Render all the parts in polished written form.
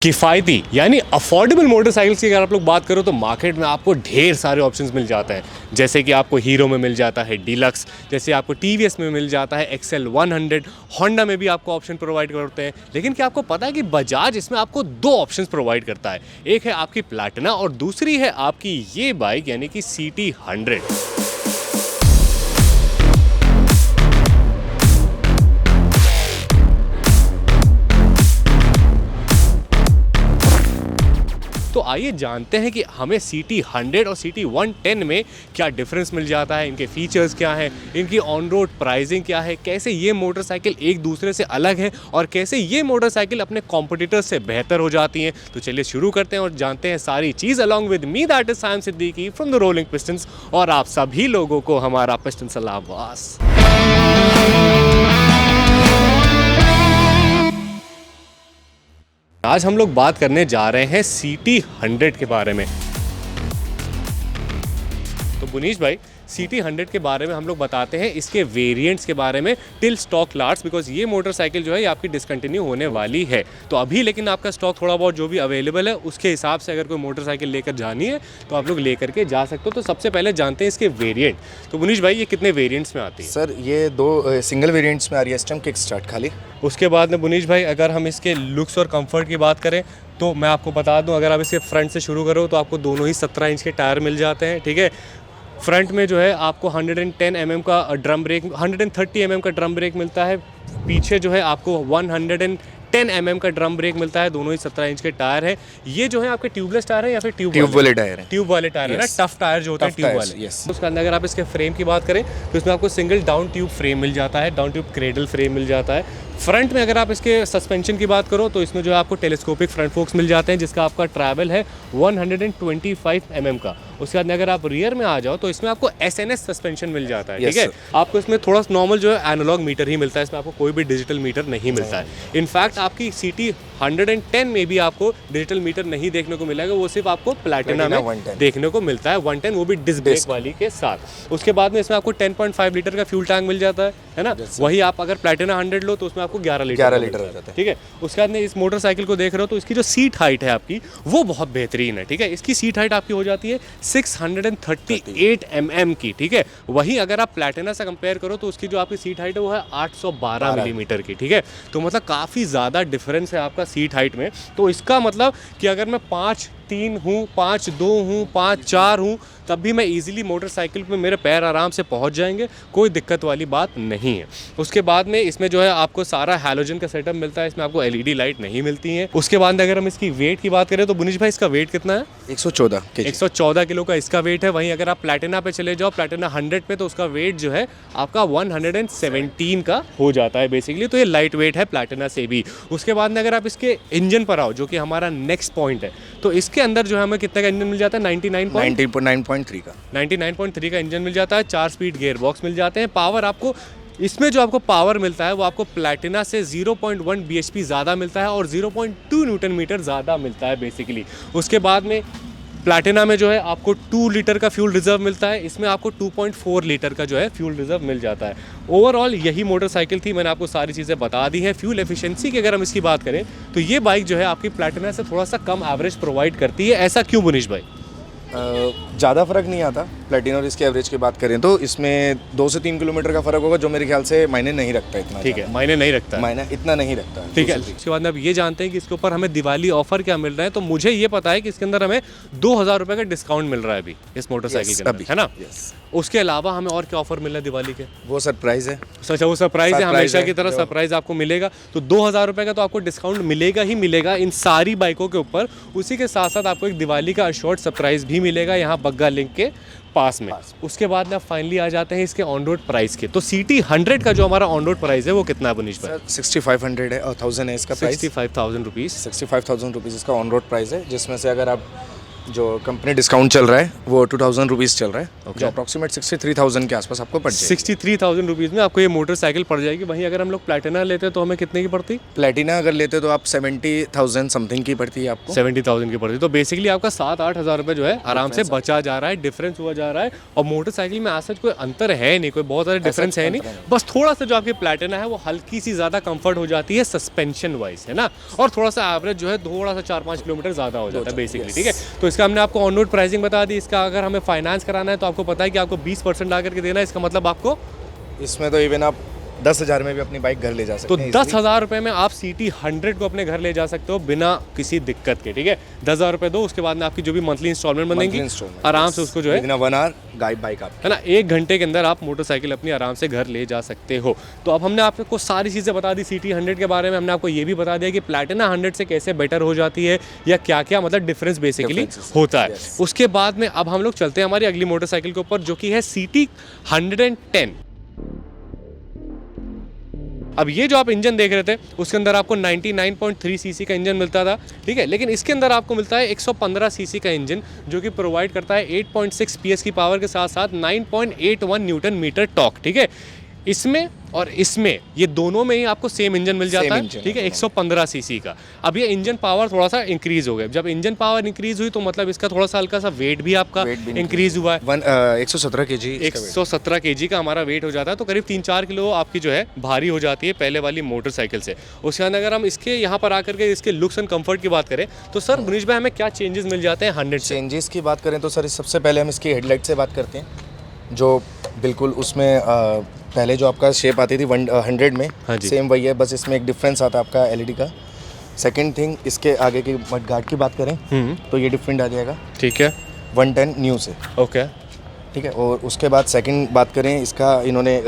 किफ़ायती यानी affordable motorcycles की अगर आप लोग बात करो तो मार्केट में आपको ढेर सारे ऑप्शंस मिल जाते हैं। जैसे कि आपको हीरो में मिल जाता है डीलक्स, जैसे आपको टीवीएस में मिल जाता है एक्सेल 100, होंडा में भी आपको ऑप्शन प्रोवाइड करते हैं। लेकिन क्या आपको पता है कि बजाज इसमें आपको दो ऑप्शंस प्रोवाइड करता है, एक है आपकी प्लैटिना और दूसरी है आपकी ये बाइक यानी कि CT 100। तो आइए जानते हैं कि हमें CT 100 और CT 110 में क्या डिफरेंस मिल जाता है, इनके फीचर्स क्या हैं, इनकी ऑन रोड प्राइसिंग क्या है, कैसे ये मोटरसाइकिल एक दूसरे से अलग है और कैसे ये मोटरसाइकिल अपने कॉम्पिटिटर्स से बेहतर हो जाती हैं। तो चलिए शुरू करते हैं और जानते हैं सारी चीज़ along with me, that is Saim Siddiqui from the Rolling Pistons, और आप सभी लोगों को हमारा पिस्टन सलावास। आज हम लोग बात करने जा रहे हैं CT 100 के बारे में। तो बुनीश भाई, CT 100 के बारे में हम लोग बताते हैं, इसके वेरिएंट्स के बारे में टिल स्टॉक लास्ट, बिकॉज ये मोटरसाइकिल जो है ये आपकी डिसकंटिन्यू होने वाली है। तो अभी लेकिन आपका स्टॉक थोड़ा बहुत जो भी अवेलेबल है उसके हिसाब से अगर कोई मोटरसाइकिल लेकर जानी है तो आप लोग लेकर के जा सकते हो। तो सबसे पहले जानते हैं इसके वेरिएंट। तो बुनीश भाई, ये कितने वेरिएंट्स में आती है? सर ये दो सिंगल वेरिएंट्स में आ रही है इस टाइम, किक स्टार्ट खाली। उसके बाद में बुनीश भाई, अगर हम इसके लुक्स और कंफर्ट की बात करें तो मैं आपको बता दूं, अगर आप इसके फ्रंट से शुरू करो तो आपको दोनों ही 17 इंच के टायर मिल जाते हैं। ठीक है, फ्रंट में जो है आपको 110 mm का ड्रम ब्रेक, 130 mm का ड्रम ब्रेक मिलता है। पीछे जो है आपको 110 mm का ड्रम ब्रेक मिलता है। दोनों ही 17 इंच के टायर है। ये जो है आपके ट्यूबलेस टायर है या फिर ट्यूब वाले टायर है? ट्यूब वाले टायर है ना, टफ टायर जो होते हैं ट्यूब वाले। उसके अंदर अगर आप इसके फ्रेम की बात करें तो इसमें आपको सिंगल डाउन ट्यूब फ्रेम मिल जाता है, डाउन ट्यूब क्रेडल फ्रेम मिल जाता है। फ्रंट में अगर आप इसके सस्पेंशन की बात करो तो इसमें जो है आपको टेलीस्कोपिक फ्रंट फोक्स मिल जाते हैं, जिसका आपका ट्रैवल है 125 mm का। उसके बाद अगर आप रियर में आ जाओ तो इसमें आपको SNS सस्पेंशन मिल जाता है। ठीक है, आपको इसमें थोड़ा नॉर्मल जो है एनालॉग मीटर ही मिलता है, इसमें आपको कोई भी डिजिटल मीटर नहीं मिलता है। इनफैक्ट आपकी CT 110 में भी आपको डिजिटल मीटर नहीं देखने को मिलेगा, वो सिर्फ आपको प्लैटिना में देखने को मिलता है 110, वो भी डिस्क ब्रेक वाली के साथ। उसके बाद में इसमें आपको 10.5 लीटर का फ्यूल टैंक मिल जाता है ना। वही आप अगर प्लैटिना 100 लो तो उसमें आपको 11 लीटर हो जाता है। ठीक है, उसके बाद में इस मोटरसाइकिल को देख रहे हो तो इसकी जो सीट हाइट है आपकी वो बहुत बेहतरीन है। ठीक है, इसकी सीट हाइट आपकी हो जाती है 638 mm की। ठीक है, वही अगर आप प्लैटिना से कंपेयर करो तो उसकी जो आपकी सीट हाइट है वो है 812 मिलीमीटर की। ठीक है, तो मतलब काफ़ी ज़्यादा डिफरेंस है आपका सीट हाइट में। तो इसका मतलब कि अगर मैं 5'3" हूँ, 5'2" हूँ, 5'4" हूँ, तब भी मैं इजीली मोटरसाइकिल पे मेरे पैर आराम से पहुंच जाएंगे, कोई दिक्कत वाली बात नहीं है। उसके बाद में इसमें जो है आपको सारा हैलोजन का सेटअप मिलता है, इसमें आपको LED लाइट नहीं मिलती है। उसके बाद अगर हम इसकी वेट की बात करें तो बुनीश भाई, इसका वेट कितना है? 114 किलो का इसका वेट है। वहीं अगर आप प्लैटिना पे चले जाओ, प्लैटिना 100 पे, तो उसका वेट जो है आपका 117 का हो जाता है बेसिकली। तो ये लाइट वेट है प्लैटिना से भी। उसके बाद में अगर आप इसके इंजन पर आओ, जो कि हमारा नेक्स्ट पॉइंट है, तो इसके अंदर जो है हमें कितने का इंजन मिल जाता है? 99.3 का इंजन मिल जाता है। 4 स्पीड गियर बॉक्स मिल जाते हैं। पावर आपको इसमें जो आपको पावर मिलता है वो आपको प्लैटिना से 0.1 bhp ज़्यादा मिलता है और 0.2 न्यूटन मीटर ज़्यादा मिलता है बेसिकली। उसके बाद में प्लैटिना में जो है आपको 2 लीटर का फ्यूल रिजर्व मिलता है, इसमें आपको 2.4 लीटर का जो है फ्यूल रिजर्व मिल जाता है। ओवरऑल यही मोटरसाइकिल थी, मैंने आपको सारी चीज़ें बता दी हैं। फ्यूल एफिशिएंसी की अगर हम इसकी बात करें तो ये बाइक जो है आपकी प्लैटिना से थोड़ा सा कम एवरेज प्रोवाइड करती है। ऐसा क्यों बुनीश भाई? ज़्यादा फ़र्क नहीं आता प्लैटिना और इसके एवरेज की बात करें तो इसमें 2 से 3 किलोमीटर का फ़र्क होगा, जो मेरे ख्याल से मायने नहीं रखता इतना। ठीक है, मायने नहीं रखता, मायने इतना नहीं रखता। ठीक है। उसके बाद अब ये जानते हैं कि इसके ऊपर हमें दिवाली ऑफर क्या मिल रहा है। तो मुझे ये पता है कि इसके अंदर हमें 2000 रुपये का डिस्काउंट मिल रहा है अभी इस मोटरसाइकिल के अंदर, है ना। उसके अलावा हमें और क्या ऑफर मिल रहा है दिवाली के? वो सरप्राइज़ है। अच्छा, वो सरप्राइज़ है, हमेशा की तरह सरप्राइज़ आपको मिलेगा। तो 2000 रुपये का तो आपको डिस्काउंट मिलेगा ही मिलेगा इन सारी बाइकों के ऊपर। उसी के साथ साथ आपको एक दिवाली का अशोर्ड सरप्राइज़ भी मिलेगा यहाँ बग्गा लिंक के पास में। उसके बाद ना फाइनली आ जाते हैं इसके ऑन रोड प्राइस के। तो CT 100 का जो हमारा ऑन रोड प्राइस है वो कितना है बुनीश भाई? 6500 है और 1000 है इसका प्राइस। 65,000 रुपीज़। 65,000 रुपीज़ इसका ऑन रोड प्राइस है, जिसमें से अगर आप जो कंपनी डिस्काउंट चल रहा है वो 2000 रुपीज़ चल रहा है, जो अप्रॉक्सीमेट 63,000 के आसपास आपको पड़ जाएगी। 63,000 रुपीज़ में आपको ये मोटरसाइकिल पड़ जाएगी। वहीं अगर हम लोग प्लैटिना लेते हैं तो हमें कितने की पड़ती? प्लैटिना अगर लेते तो आप 70,000 समथिंग की पड़ती है आपको। 70,000 की पड़ती। तो बेसिकली आपका 7-8 हज़ार रुपये जो है आराम से बचा जा रहा है, डिफरेंस हुआ जा रहा है। और मोटरसाइकिल में ऐसा कोई अंतर है नहीं, कोई बहुत ज़्यादा डिफरेंस है नहीं, बस थोड़ा सा जो आपकी प्लैटिना है वो हल्की सी ज़्यादा कंफर्ट हो जाती है सस्पेंशन वाइज, है ना, और थोड़ा सा एवरेज जो है थोड़ा सा 4-5 किलोमीटर ज़्यादा हो जाता है बेसिकली, ठीक है। तो इसका हमने आपको ऑन रोड प्राइसिंग बता दी। इसका अगर हमें फाइनेंस कराना है तो आपको पता है कि आपको 20% ला करके देना है। इसका मतलब आपको इसमें तो इवन आप 10,000 में भी अपनी बाइक घर ले जा सकते तो हैं। 10,000 रुपये में आप CT 100 को अपने घर ले जा सकते हो बिना किसी दिक्कत के, ठीक है। 10,000 रुपये दो, उसके बाद में आपकी जो भी मंथली इंस्टॉलमेंट बनेगी आराम से उसको जो है विदिन 1 आवर गाइड बाइक आप, है ना, 1 घंटे के अंदर आप मोटरसाइकिल अपनी आराम से घर ले जा सकते हो। तो अब हमने आपको सारी चीज़ें बता दी CT 100 के बारे में। हमने आपको ये भी बता दिया कि प्लैटिना 100 से कैसे बेटर हो जाती है या क्या क्या मतलब डिफरेंस बेसिकली होता है। उसके बाद में अब हम लोग चलते हैं हमारी अगली मोटरसाइकिल के ऊपर, जो कि है CT 110। अब ये जो आप इंजन देख रहे थे उसके अंदर आपको 99.3 सीसी का इंजन मिलता था, ठीक है, लेकिन इसके अंदर आपको मिलता है 115 सीसी का इंजन, जो कि प्रोवाइड करता है 8.6 PS की पावर के साथ साथ 9.81 न्यूटन मीटर टॉर्क, ठीक है। इसमें और इसमें ये दोनों में ही आपको सेम इंजन मिल जाता है, ठीक है, 115 सीसी का। अब ये इंजन पावर थोड़ा सा इंक्रीज हो गया। जब इंजन पावर इंक्रीज हुई तो मतलब इसका थोड़ा सा हल्का सा वेट भी आपका इंक्रीज हुआ है। 117 kg 117 kg का हमारा वेट हो जाता है, तो करीब 3-4 किलो आपकी जो है भारी हो जाती है पहले वाली मोटरसाइकिल से। उसके बाद अगर हम इसके यहाँ पर आकर के इसके लुक्स एंड कंफर्ट की बात करें तो सर मुनीश भाई हमें क्या चेंजेस मिल जाते हैं 100 से? चेंजेस की बात करें तो सर सबसे पहले हम इसकी हेडलाइट से बात करते हैं, जो बिल्कुल उसमें पहले जो आपका शेप आती थी 100 में, सेम वही है, बस इसमें एक डिफरेंस आता है आपका LED का। सेकंड थिंग, इसके आगे की मड गार्ड की बात करें तो ये डिफरेंट आ जाएगा, ठीक है, 110 न्यू से, ओके, ठीक है। और उसके बाद सेकंड बात करें, इसका इन्होंने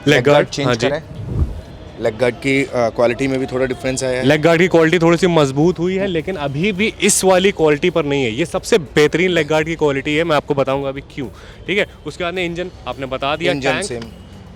लेग गार्ड चेंज करा है। लेग गार्ड की क्वालिटी में भी थोड़ा डिफरेंस आया है। लेग गार्ड की क्वालिटी थोड़ी सी मजबूत हुई है, लेकिन अभी भी इस वाली क्वालिटी पर नहीं है। ये सबसे बेहतरीन लेग गार्ड की क्वालिटी है, मैं आपको बताऊंगा अभी क्यों, ठीक है। उसके बाद में इंजन आपने बता दिया, इंजन सेम,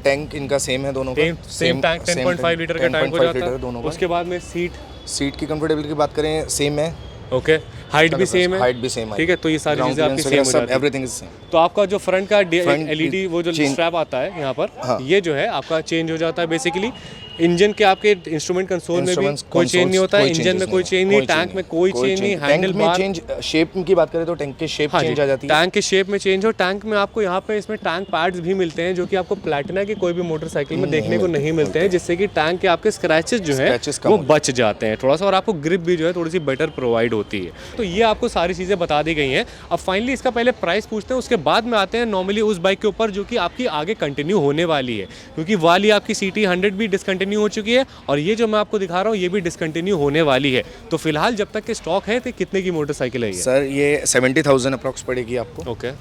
टैंक इनका सेम है दोनों का, सेम टैंक 10.5 लीटर का टैंक हो जाता है। उसके बाद में सीट की कंफर्टेबिलिटी की बात करें सेम है, ओके, हाइट भी सेम है, हाइट भी सेम है, ठीक है। तो ये सारी चीजें आपकी सेम हो जाती है, एवरीथिंग इज सेम। तो आपका जो फ्रंट का LED वो जो स्ट्रैप आता है यहाँ पर, ये जो है आपका चेंज हो जाता है बेसिकली। इंजन के आपके इंस्ट्रूमेंट कंसोल में भी कोई चेंज नहीं होता है, इंजन में कोई चेंज नहीं, टैंक में कोई चेंज नहीं, हैंडल बार चेंज, शेप की बात करें तो टैंक के शेप चेंज आ जाती है, टैंक के शेप में चेंज हो। टैंक में आपको यहाँ पे इसमें टैंक पैड्स भी मिलते हैं, जो कि आपको प्लैटिना की कोई भी मोटरसाइकिल में देखने को नहीं मिलते हैं, जिससे कि टैंक के आपके स्क्रैचेस जो है वो बच जाते हैं थोड़ा सा, और आपको ग्रिप भी जो है थोड़ी सी बेटर प्रोवाइड होती है। तो ये आपको सारी चीज़ें बता दी गई हैं। अब फाइनली इसका पहले प्राइस पूछते हैं, उसके बाद में आते हैं नॉर्मली उस बाइक के ऊपर जो कि आपकी आगे कंटिन्यू होने वाली है, क्योंकि वाली आपकी CT 100 भी डिसकंटिन्यू हो चुकी है और ये जो मैं आपको दिखा रहा हूँ ये भी डिसकंटिन्यू होने वाली है। तो फिलहाल जब तक के स्टॉक है तो कितने की मोटरसाइकिल है ये? सर ये 70,000 अप्रॉक्स पड़ेगी आपको, ओके,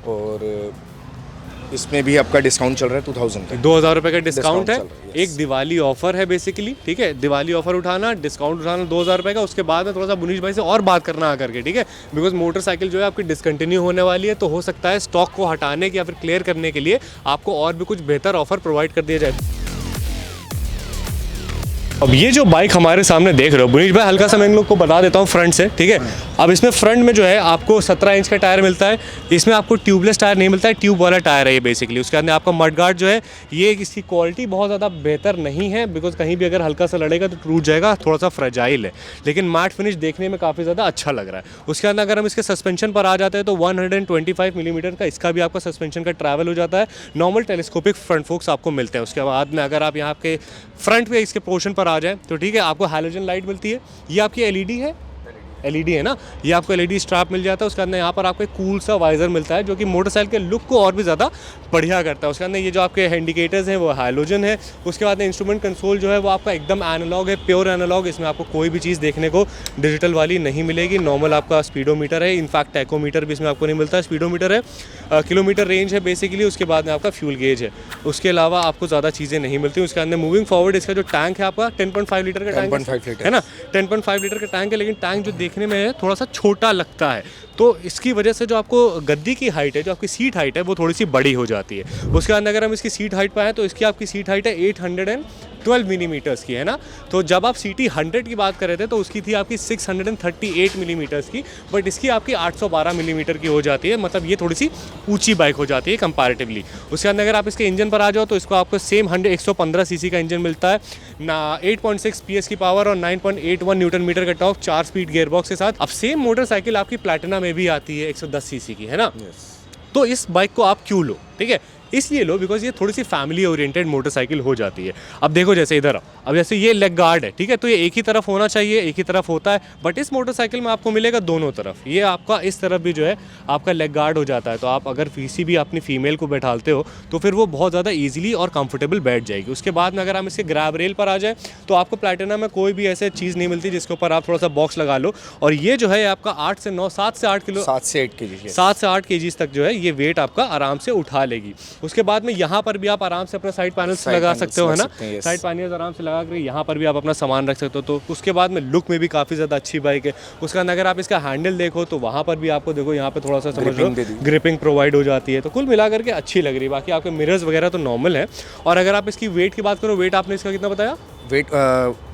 और इसमें भी आपका डिस्काउंट चल रहा है 2000 का, 2,000 रुपये का डिस्काउंट है। एक दिवाली ऑफर है बेसिकली, ठीक है। दिवाली ऑफर उठाना, डिस्काउंट उठाना 2,000 रुपये का। उसके बाद में थोड़ा सा मुनीश भाई से और बात करना आकर के, ठीक है, बिकॉज मोटरसाइकिल जो है आपकी डिसकंटिन्यू होने वाली है, तो हो सकता है स्टॉक को हटाने के या फिर क्लियर करने के लिए आपको और भी कुछ बेहतर ऑफर प्रोवाइड कर दिया जाए। अब ये जो बाइक हमारे सामने देख रहे हो मुनीश भाई, हल्का सा मैं इन लोग को बता देता हूँ फ्रंट से, ठीक है। अब इसमें फ्रंट में जो है आपको 17 इंच का टायर मिलता है। इसमें आपको ट्यूबलेस टायर नहीं मिलता है, ट्यूब वाला टायर है ये बेसिकली। उसके अंदर आपका मड गार्ड जो है, ये इसकी क्वालिटी बहुत ज़्यादा बेहतर नहीं है, बिकॉज कहीं भी अगर हल्का सा लड़ेगा तो टूट जाएगा, थोड़ा सा फ्रेजाइल है, लेकिन मैट फिनिश देखने में काफ़ी ज़्यादा अच्छा लग रहा है। उसके अंदर अगर हम इसके सस्पेंशन पर आ जाते हैं तो 125 मिलीमीटर का इसका भी आपका सस्पेंशन का ट्रैवल हो जाता है। नॉर्मल टेलीस्कोपिक फ्रंट फोक्स आपको मिलते हैं। उसके बाद में अगर आप यहाँ के फ्रंट पे इसके पोर्शन पर आ जाए तो ठीक है, आपको हैलोजन लाइट मिलती है। ये आपकी LED है, LED है ना, ये आपको LED स्ट्रैप मिल जाता है। उसके अंदर यहाँ पर आपको एक कूल सा वाइजर मिलता है, जो कि मोटरसाइकिल के लुक को और भी ज़्यादा बढ़िया करता है। उसके अंदर ये जो आपके इंडिकेटर्स हैं वो हैलोजन है। उसके बाद इंस्ट्रूमेंट कंसोल जो है वो आपका एकदम एनालॉग है, प्योर एनालॉग। इसमें आपको कोई भी चीज़ देखने को डिजिटल वाली नहीं मिलेगी। नॉर्मल आपका स्पीडोमीटर है, इनफैक्ट टैकोमीटर भी इसमें आपको नहीं मिलता है। स्पीडोमीटर है, किलोमीटर रेंज है बेसिकली। उसके बाद में आपका फ्यूल गेज है। उसके अलावा आपको ज़्यादा चीज़ें नहीं मिलती। उसके अंदर मूविंग फॉरवर्ड इसका जो टैंक है आपका 10.5 लीटर का टैंक है ना, 10.5 लीटर का टैंक है, लेकिन टैंक जो देखने में है थोड़ा सा छोटा लगता है। तो इसकी वजह से जो आपको गद्दी की हाइट है, जो आपकी सीट हाइट है, वो थोड़ी सी बड़ी हो जाती है। उसके बाद अगर हम इसकी सीट हाइट पर आएँ तो इसकी आपकी सीट हाइट है 812 मिलीमीटर्स की, है ना। तो जब आप CT 100 की बात कर रहे थे तो उसकी थी आपकी 638 मिलीमीटर्स की, बट इसकी आपकी 812 मिलीमीटर की हो जाती है। मतलब ये थोड़ी सी ऊंची बाइक हो जाती है कंपैरेटिवली। उसके अंदर अगर आप इसके इंजन पर आ जाओ तो इसको आपको सेम 115 सीसी का इंजन मिलता है ना, 8.6 PS की पावर और 9.81 न्यूटन मीटर का टॉर्क, 4 स्पीड गियरबॉक्स के साथ। अब सेम मोटरसाइकिल आपकी प्लैटिना में भी आती है 110 सीसी की, है ना। तो इस बाइक को आप क्यों लो, ठीक है, इसलिए लो बिकॉज ये थोड़ी सी फैमिली ओरिएंटेड मोटरसाइकिल हो जाती है। अब देखो जैसे इधर, अब जैसे ये लेग गार्ड है, ठीक है, तो ये एक ही तरफ होना चाहिए, एक ही तरफ होता है, बट इस मोटरसाइकिल में आपको मिलेगा दोनों तरफ। ये आपका इस तरफ भी जो है आपका लेग गार्ड हो जाता है, तो आप अगर किसी भी अपनी फीमेल को बैठालते हो तो फिर वो बहुत ज़्यादा ईजिली और कंफर्टेबल बैठ जाएगी। उसके बाद में अगर हम इसके ग्रैब रेल पर आ जाए तो आपको प्लैटिना में कोई भी ऐसे चीज़ नहीं मिलती जिसके ऊपर आप थोड़ा सा बॉक्स लगा लो, और ये जो है आपका 7 से 8 किलो 7 से 8 kg 7 से 8 kg तक जो है ये वेट आपका आराम से उठा लेगी। उसके बाद में यहाँ पर भी आप आराम से अपना साइड पैनल्स लगा सकते हो, है ना, साइड पैनल्स आराम से लगा कर यहाँ पर भी आप अपना सामान रख सकते हो। तो उसके बाद में लुक में भी काफ़ी ज़्यादा अच्छी बाइक है। उसके अंदर अगर आप इसका हैंडल देखो तो वहाँ पर भी आपको देखो यहाँ पे थोड़ा सा समझ लो ग्रिपिंग प्रोवाइड हो जाती है, तो कुल मिला करके अच्छी लग रही है। बाकी आपके मिरर्स वगैरह तो नॉर्मल है। और अगर आप इसकी वेट की बात करो, वेट आपने इसका कितना बताया? वेट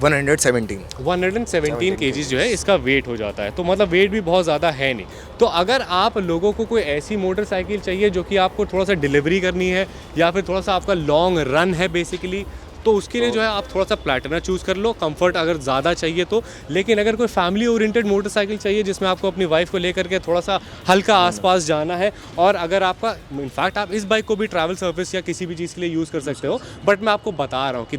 117 kg जो है इसका वेट हो जाता है, तो मतलब वेट भी बहुत ज़्यादा है नहीं। तो अगर आप लोगों को कोई ऐसी मोटरसाइकिल चाहिए जो कि आपको थोड़ा सा डिलीवरी करनी है या फिर थोड़ा सा आपका लॉन्ग रन है बेसिकली, तो उसके लिए जो है आप थोड़ा सा प्लैटिना चूज़ कर लो, कंफर्ट अगर ज़्यादा चाहिए तो। लेकिन अगर कोई फैमिली ओरिएंटेड मोटरसाइकिल चाहिए जिसमें आपको अपनी वाइफ को लेकर के थोड़ा सा हल्का आसपास जाना है, और अगर आपका इनफैक्ट आप इस बाइक को भी ट्रैवल सर्विस या किसी भी चीज़ के लिए यूज़ कर सकते हो, बट मैं आपको बता रहा हूँ कि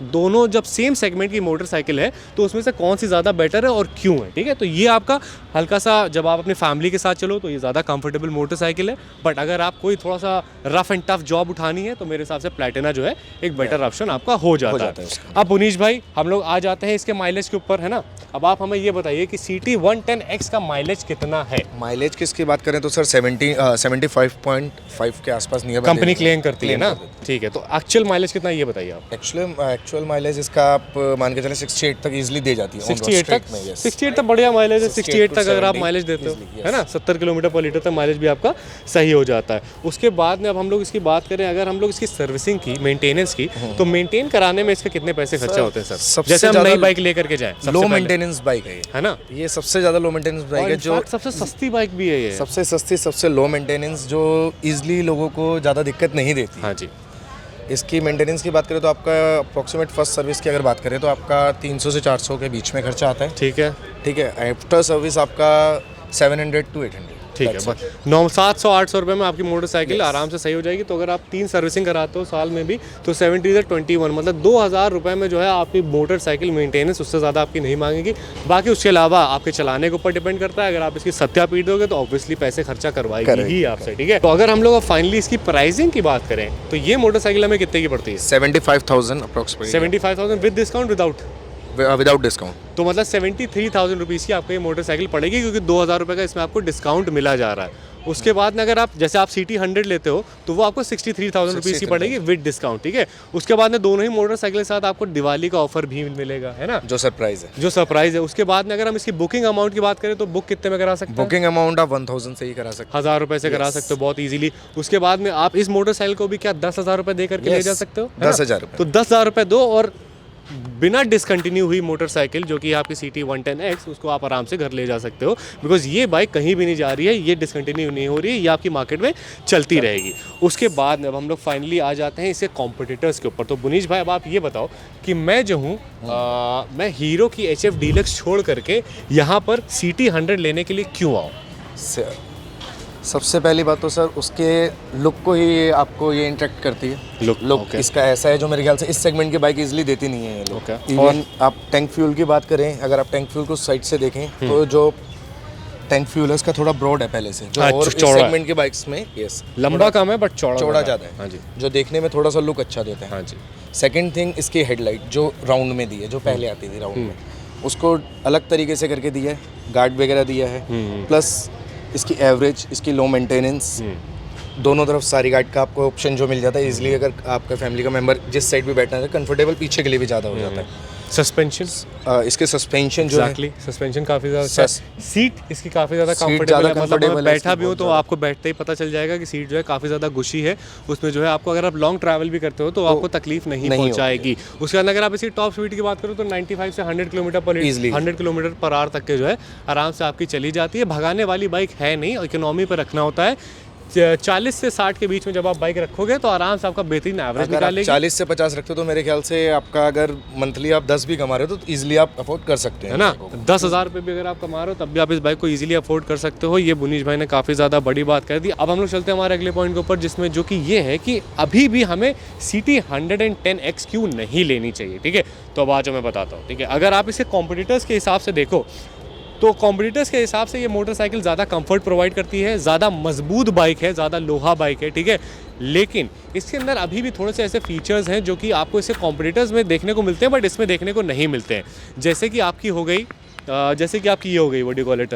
दोनों जब सेम सेगमेंट की मोटरसाइकिल है तो उसमें से कौन सी ज़्यादा बेटर है और क्यों है, ठीक है। तो ये आपका हल्का सा जब आप अपनी फैमिली के साथ चलो तो ये ज़्यादा कंफर्टेबल मोटरसाइकिल है, बट अगर आप कोई थोड़ा सा रफ एंड टफ जॉब उठानी है तो मेरे हिसाब से प्लैटिना जो है एक बेटर ऑप्शन आपका हो जाता है। अब पुनीश भाई हम लोग आ जाते हैं इसके माइलेज के ऊपर, है ना। अब आप हमें ये बताइए कि CT 110X का माइलेज कितना है? माइलेज की इसकी बात करें तो सर 75.5 के आसपास नियर कंपनी क्लेम करती है ना, ठीक है। तो एक्चुअल माइलेज कितना है ये बताइए आप? एक्चुअल माइलेज इसका आप मान के चले 68 तक इजीली दे जाती है। 68 तक बढ़िया माइलेज है। 68 तक अगर आप माइलेज देते हो, है ना, 70 किलोमीटर पर लीटर तक माइलेज भी आपका सही हो जाता है। उसके बाद में अब हम लोग इसकी बात करें, अगर हम लोग इसकी सर्विसिंग की, मेंटेनेंस की, तो मेंटेन कराने में इसके कितने पैसे खर्चा होते हैं सर? जैसे हम नई बाइक लेकर के जाएं, लो मेंटेनेंस बाइक है ना, ये सबसे ज़्यादा लो मेंटेनेंस बाइक है, जो सबसे सस्ती बाइक भी है। ये सबसे सस्ती, सबसे लो मेंटेनेंस, जो इजीली लोगों को ज़्यादा दिक्कत नहीं देती। हाँ जी। इसकी मेंटेनेंस की बात करें तो आपका अप्रॉक्सीमेट फर्स्ट सर्विस की अगर बात करें तो आपका 300 से 400 के बीच में खर्चा आता है, ठीक है। आफ्टर सर्विस आपका 700 to 800, ठीक है। बस 700-800 रुपये में आपकी मोटरसाइकिल आराम से सही हो जाएगी। तो अगर आप 3 सर्विसिंग कराते हो साल में भी तो 70 से 21, मतलब 2000 रुपये में जो है आपकी मोटरसाइकिल मेंटेनेंस, उससे ज़्यादा आपकी नहीं मांगेगी। बाकी उसके अलावा आपके चलाने के ऊपर डिपेंड करता है। अगर आप इसकी सत्यापीठ दोगे तो ऑब्वियसली पैसे खर्चा करवाएगी ही आपसे, ठीक है। तो अगर हम लोग फाइनली इसकी प्राइसिंग की बात करें तो ये मोटरसाइकिल हमें कितने की पड़ती है? 75,000 approximately. 75,000 with discount, without discount, तो मतलब 73,000 रुपीज़ की आपको ये मोटरसाइकिल पड़ेगी, क्योंकि 2,000 रुपये का इसमें आपको डिस्काउंट मिला जा रहा है। उसके बाद में अगर आप जैसे आप CT 100 लेते हो तो वो आपको 63,000 रुपीज़ की पड़ेगी विद डिस्काउंट, ठीक है। उसके बाद में दोनों ही मोटरसाइकिल के साथ आपको दिवाली का ऑफर भी मिलेगा, है ना, जो सरप्राइज है। उसके बाद में अगर हम इसकी बुकिंग अमाउंट की बात करें तो बुक कितने में करा सकते हैं? बुकिंग अमाउंट आप 1000 से ही करा सकते हो, 1000 रुपये से करा सकते हो बहुत ईजिली। उसके बाद में आप इस मोटरसाइकिल को भी क्या 10,000 रुपये दे करके ले जा सकते हो? 10,000 रुपये, तो 10,000 रुपये दो और बिना डिसकंटिन्यू हुई मोटरसाइकिल जो कि आपकी CT 110X, उसको आप आराम से घर ले जा सकते हो, बिकॉज ये बाइक कहीं भी नहीं जा रही है, ये डिसकंटिन्यू नहीं हो रही है, ये आपकी मार्केट में चलती रहेगी। उसके बाद में अब हम लोग फाइनली आ जाते हैं इसके कॉम्पिटिटर्स के ऊपर। तो बुनीश भाई अब आप ये बताओ कि मैं जो हूँ मैं हीरो की HF डीलक्स छोड़ करके यहाँ पर CT 100 लेने के लिए क्यों आऊँ? सबसे पहली बात तो सर उसके लुक को ही आपको ये इंट्रैक्ट करती है। लुक इसका ऐसा है जो मेरे ख्याल से इस सेगमेंट की बाइक इजीली देती नहीं है ये लुक। इवन आप टैंक फ्यूल की बात करें, अगर आप टैंक फ्यूल को साइड से देखें तो जो टैंक फ्यूल है उसका थोड़ा ब्रॉड है पहले से, जो और इस सेगमेंट की बाइक्स में लंबा कम है बट चौड़ा ज़्यादा है। हाँ जी, जो देखने में थोड़ा सा लुक अच्छा देता है। हाँ जी। सेकंड थिंग, इसकी हेडलाइट जो राउंड में दी है, जो पहले आती थी राउंड में, उसको अलग तरीके से करके दिया है, गार्ड वगैरह दिया है, प्लस इसकी एवरेज, इसकी लो मेंटेनेंस, दोनों तरफ सारी गाइड का आपको ऑप्शन जो मिल जाता है इजीली। अगर आपका फैमिली का मेंबर जिस साइड भी बैठना है कंफर्टेबल, पीछे के लिए भी ज़्यादा हो जाता है। सस्पेंशन, इसके सस्पेंशन जो एग्जैक्टली सस्पेंशन काफ़ी ज़्यादा अच्छा है। सीट इसकी काफ़ी ज़्यादा कंफर्टेबल है, मतलब मैं बैठा भी हूँ तो आपको बैठते ही पता चल जाएगा कि सीट जो है काफ़ी ज़्यादा गुशी है। उसमें जो है आपको अगर आप लॉन्ग ट्रैवल भी करते हो तो आपको तकलीफ नहीं पहुँचाएगी। उसके बाद अगर आप इसकी टॉप स्पीड की बात करो तो 95 से 100 किलोमीटर पर 100 किलोमीटर पर आवर तक के जो है आराम से आपकी चली जाती है। भगाने वाली बाइक है नहीं, इकोनॉमी पर रखना होता है। 40 से 60 के बीच में जब आप बाइक रखोगे तो आराम से आपका बेहतरीन एवरेज निकालेगी। 40 से 50 रखते हो तो मेरे ख्याल से आपका अगर मंथली आप 10 भी कमा रहे हो तो इजीली आप अफोर्ड कर सकते हैं, है ना। 10,000 रुपये भी अगर आप कमा रहे हो तब भी आप इस बाइक को इजीली अफोर्ड कर सकते हो। ये बुनीश भाई ने काफ़ी ज़्यादा बड़ी बात कर दी। अब हम लोग चलते हैं हमारे अगले पॉइंट के ऊपर, जिसमें जो कि ये है कि अभी भी हमें CT 110X क्यों नहीं लेनी चाहिए। ठीक है, तो अब आज मैं बताता हूँ। ठीक है, अगर आप इसे कॉम्पिटिटर्स के हिसाब से देखो तो कॉम्पिटिटर्स के हिसाब से ये मोटरसाइकिल ज़्यादा कंफर्ट प्रोवाइड करती है, ज़्यादा मजबूत बाइक है, ज़्यादा लोहा बाइक है। ठीक है, लेकिन इसके अंदर अभी भी थोड़े से ऐसे फीचर्स हैं जो कि आपको इसे कॉम्पिटिटर्स में देखने को मिलते हैं बट इसमें देखने को नहीं मिलते हैं। जैसे कि आपकी हो गई ये हो गई, what do you call it,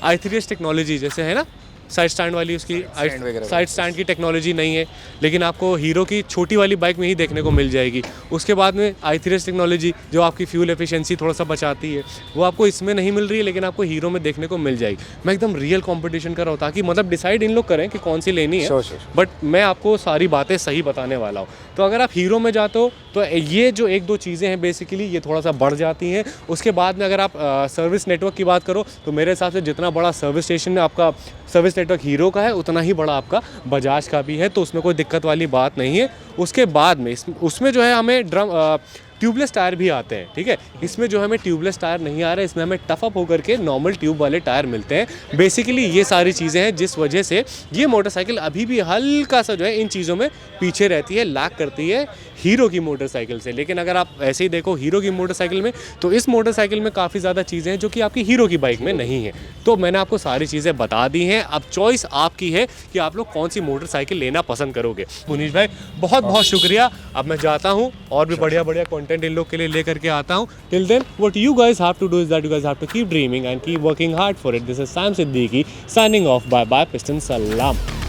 i3S technology जैसे है ना, साइड स्टैंड वाली उसकी साइड स्टैंड की टेक्नोलॉजी नहीं है, लेकिन आपको हीरो की छोटी वाली बाइक में ही देखने को मिल जाएगी। उसके बाद में i3S टेक्नोलॉजी जो आपकी फ्यूल एफिशिएंसी थोड़ा सा बचाती है, वो आपको इसमें नहीं मिल रही है लेकिन आपको हीरो में देखने को मिल जाएगी। मैं एकदम रियल कंपटीशन कर रहा हूँ ताकि मतलब डिसाइड इन लोग करें कि कौन सी लेनी है, बट मैं आपको सारी बातें सही बताने वाला हूँ। तो अगर आप हीरो में जाते हो तो ये जो एक दो चीज़ें हैं बेसिकली ये थोड़ा सा बढ़ जाती हैं। उसके बाद में अगर आप सर्विस नेटवर्क की बात करो तो मेरे हिसाब से जितना बड़ा सर्विस स्टेशन आपका सर्विस नेटवर्क हीरो का है उतना ही बड़ा आपका बजाज का भी है, तो उसमें कोई दिक्कत वाली बात नहीं है। उसके बाद में उसमें जो है हमें ट्यूबलेस टायर भी आते हैं। ठीक है, इसमें जो हमें ट्यूबलेस टायर नहीं आ रहे, इसमें हमें टफ अप होकर के नॉर्मल ट्यूब वाले टायर मिलते हैं। बेसिकली ये सारी चीज़ें हैं जिस वजह से ये मोटरसाइकिल अभी भी हल्का सा जो है इन चीज़ों में पीछे रहती है, लैग करती है हीरो की मोटरसाइकिल से। लेकिन अगर आप ऐसे ही देखो हीरो की मोटरसाइकिल में, तो इस मोटरसाइकिल में काफ़ी ज़्यादा चीज़ें हैं जो कि आपकी हीरो की बाइक में नहीं है। तो मैंने आपको सारी चीज़ें बता दी हैं, अब चॉइस आपकी है कि आप लोग कौन सी मोटरसाइकिल लेना पसंद करोगे। मुनीश भाई बहुत बहुत शुक्रिया। अब मैं जाता हूँ और भी बढ़िया बढ़िया कंटेंट इन लोग के लिए लेकर के आता हूँ। Till then what you guys have to do is that you guys have to keep dreaming and keep working hard for it. This is Sam Siddiqui signing off. Bye bye, पिस्टन सलाम।